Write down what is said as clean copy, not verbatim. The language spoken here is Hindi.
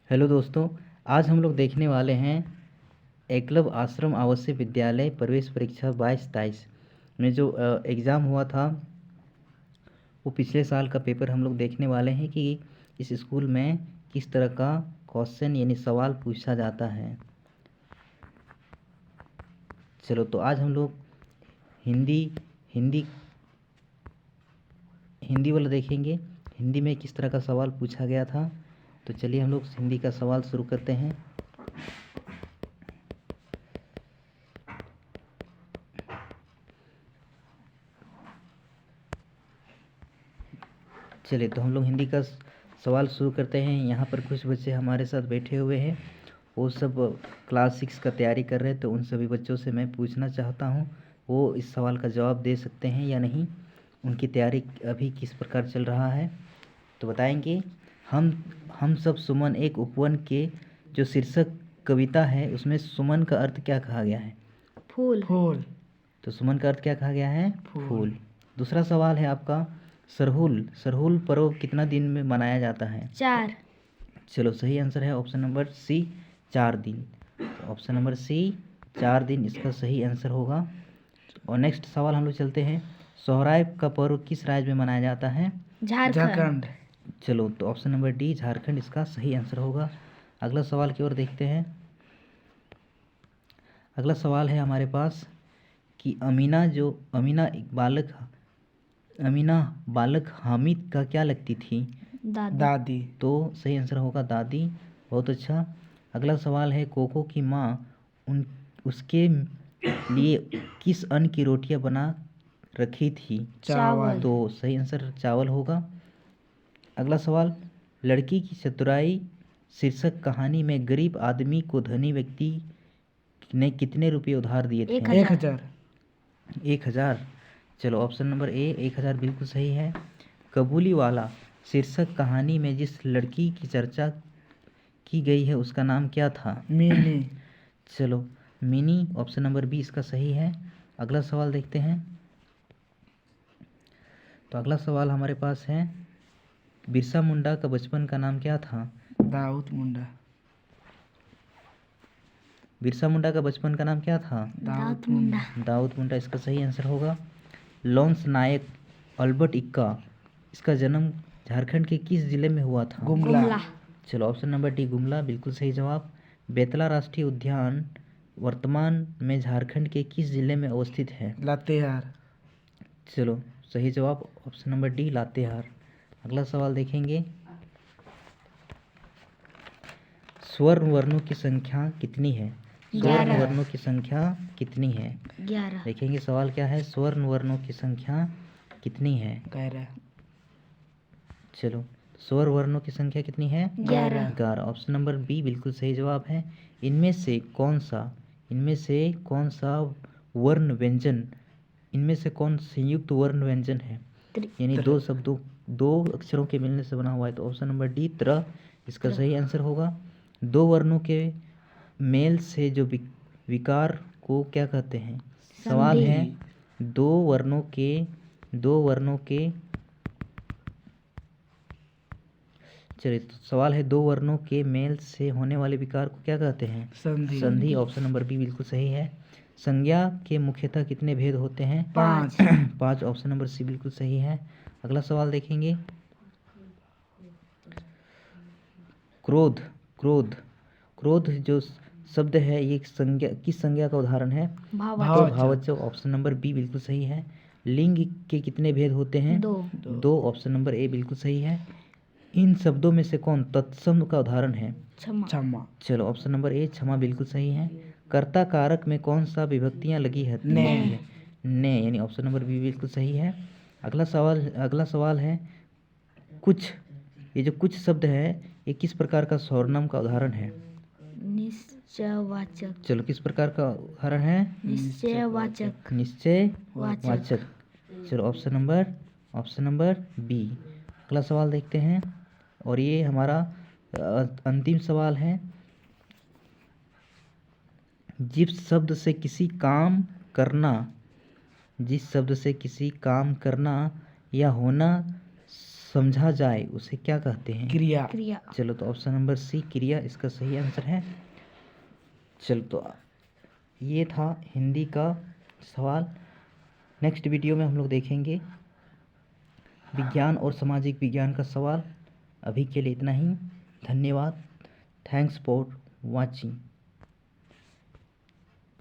हेलो दोस्तों। आज हम लोग देखने वाले हैं एकलव्य आश्रम आवासीय विद्यालय प्रवेश परीक्षा 22-23 में जो एग्ज़ाम हुआ था वो पिछले साल का पेपर हम लोग देखने वाले हैं कि इस स्कूल में किस तरह का क्वेश्चन यानी सवाल पूछा जाता है। चलो तो आज हम लोग हिंदी हिंदी हिंदी वाला देखेंगे, हिंदी में किस तरह का सवाल पूछा गया था। तो चलिए हम लोग हिंदी का सवाल शुरू करते हैं। चलिए तो हम लोग हिंदी का सवाल शुरू करते हैं। यहाँ पर कुछ बच्चे हमारे साथ बैठे हुए हैं, वो सब क्लास 6 का तैयारी कर रहे हैं। तो उन सभी बच्चों से मैं पूछना चाहता हूँ वो इस सवाल का जवाब दे सकते हैं या नहीं, उनकी तैयारी अभी किस प्रकार चल रहा है तो बताएंगे। हम सब सुमन एक उपवन के जो शीर्षक कविता है उसमें सुमन का अर्थ क्या कहा गया है? फूल। फूल। तो सुमन का अर्थ क्या कहा गया है? फूल। दूसरा सवाल है आपका, सरहुल पर्व कितना दिन में मनाया जाता है? 4। चलो सही आंसर है ऑप्शन नंबर सी, 4 दिन। तो ऑप्शन नंबर सी 4 दिन इसका सही आंसर होगा। और नेक्स्ट सवाल हम लोग चलते हैं, सोहराय का पर्व किस राज्य में मनाया जाता है? झारखंड। चलो तो ऑप्शन नंबर डी झारखंड इसका सही आंसर होगा। अगला सवाल की ओर देखते हैं। अगला सवाल है हमारे पास कि अमीना बालक हामिद का क्या लगती थी? दादी। तो सही आंसर होगा दादी। बहुत अच्छा। अगला सवाल है, कोको की माँ उसके लिए किस अन्न की रोटियां बना रखी थी? चावल। तो सही आंसर चावल होगा। अगला सवाल, लड़की की चतुराई शीर्षक कहानी में गरीब आदमी को धनी व्यक्ति ने कितने रुपए उधार दिए थे? 1000। 1000। चलो ऑप्शन नंबर ए 1000 बिल्कुल सही है। कबूली वाला शीर्षक कहानी में जिस लड़की की चर्चा की गई है उसका नाम क्या था? मिनी। चलो मिनी ऑप्शन नंबर बी इसका सही है। अगला सवाल देखते हैं। तो अगला सवाल हमारे पास है, बिरसा मुंडा का बचपन का नाम क्या था? दाऊद मुंडा। बिरसा मुंडा का बचपन का नाम क्या था? दाऊद मुंडा। दाऊद मुंडा इसका सही आंसर होगा। लॉन्स नायक अल्बर्ट इक्का इसका जन्म झारखंड के किस जिले में हुआ था? गुमला। चलो ऑप्शन नंबर डी गुमला बिल्कुल सही जवाब। बेतला राष्ट्रीय उद्यान वर्तमान में झारखंड के किस जिले में अवस्थित है? लातेहार। चलो सही जवाब ऑप्शन नंबर डी लातेहार। अगला सवाल देखेंगे, स्वर्ण वर्णों की संख्या कितनी है? स्वर्ण 11। वर्णों की संख्या कितनी है? 11। देखेंगे सवाल क्या है, स्वर्ण वर्णों की संख्या कितनी है? 11। चलो स्वर्ण वर्णों की संख्या कितनी है? 11। 11। ऑप्शन नंबर बी बिल्कुल सही जवाब है। इनमें से कौन सा वर्ण व्यंजन, इनमें से कौन संयुक्त वर्ण व्यंजन है? यानी दो अक्षरों के मिलने से बना हुआ है। तो ऑप्शन नंबर डी त्र इसका सही आंसर होगा। दो वर्णों के मेल से जो विकार को क्या कहते हैं? सवाल है, दो वर्णों के चलिए तो सवाल है, दो वर्णों के मेल से होने वाले विकार को क्या कहते हैं? संधि। ऑप्शन नंबर बी बिल्कुल सही है। संज्ञा के मुख्यतः कितने भेद होते हैं? 5। 5। ऑप्शन नंबर सी बिल्कुल सही है। अगला सवाल देखेंगे, क्रोध जो शब्द है ये किस संज्ञा का उदाहरण है? भाववाचक। भाववाचक। ऑप्शन नंबर बी बिल्कुल सही है। लिंग के कितने भेद होते हैं? 2। ऑप्शन नंबर ए बिल्कुल सही है। इन शब्दों में से कौन तत्सम का उदाहरण है? क्षमा। चलो ऑप्शन नंबर ए क्षमा बिल्कुल सही है। कर्ता कारक में कौन सा विभक्तियां लगी है? ने यानी ऑप्शन नंबर बी बिल्कुल सही है। अगला सवाल है, ये जो कुछ शब्द है ये किस प्रकार का सर्वनाम का उदाहरण है? निश्चयवाचक। चलो किस प्रकार का उदाहरण है? निश्चयवाचक। चलो ऑप्शन नंबर बी। अगला सवाल देखते हैं और ये हमारा अंतिम सवाल है, जिस शब्द से किसी काम करना या होना समझा जाए उसे क्या कहते हैं? क्रिया। क्रिया। चलो तो ऑप्शन नंबर सी क्रिया इसका सही आंसर है। चलो तो ये था हिंदी का सवाल। नेक्स्ट वीडियो में हम लोग देखेंगे विज्ञान और सामाजिक विज्ञान का सवाल। अभी के लिए इतना ही। धन्यवाद। Thanks for watching.